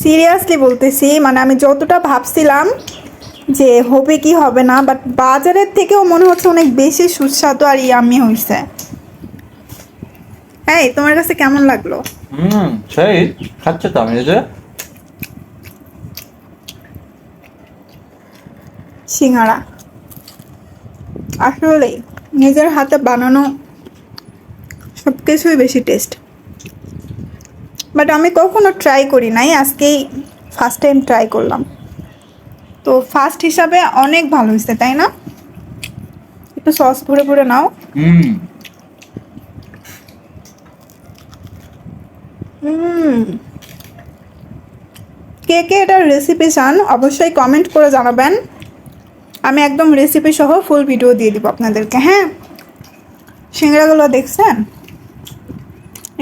Seriously বলতেছি, মানে আমি যতটা ভাবছিলাম যে হবে কি হবে না, বাট বাজারের থেকেও মনে হচ্ছে অনেক বেশি সুস্বাদু আর ইয়ামি হয়েছে। এই তোমার কাছে কেমন লাগলো? সেই খাচ্ছে তো আমি এই যে। সিঙ্গারা আসলে নিজের হাতে বানানো সব কিছুই বেশি টেস্ট। বাট আমি কখনো ট্রাই করি নাই, আজকেই ফার্স্ট টাইম ট্রাই করলাম। তো ফার্স্ট হিসাবে অনেক ভালো হয়েছে, তাই না? একটু সস ভরে ভরে নাও। হুম কে কে এটার রেসিপি চান অবশ্যই কমেন্ট করে জানাবেন। আমি একদম রেসিপি সহ ফুল ভিডিও দিয়ে দিব আপনাদেরকে। হ্যাঁ, সিঙ্গারাগুলো দেখছেন?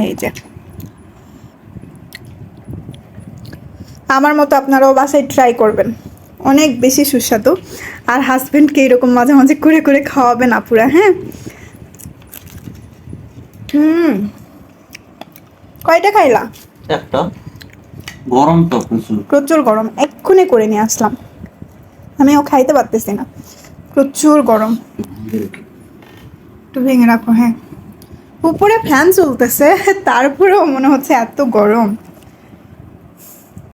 এই যে আমার মতো আপনারাও বাসায় ট্রাই করবেন, অনেক বেশি সুস্বাদু। আর হাজবেন্ডকে এরকম মাঝে মাঝে করে করে খাওয়াবেন আপুরা। হ্যাঁ, কয়টা খাইলা? একটা গরম তো প্রচুর। প্রচুর গরম, এক্ষুনি করে নিয়ে আসলাম। আমিও খাইতে পারতেছি না, প্রচুর গরম। একটু ভেঙে রাখো। হ্যাঁ, উপরে ফ্যান চলতেছে, তারপরেও মনে হচ্ছে এত গরম।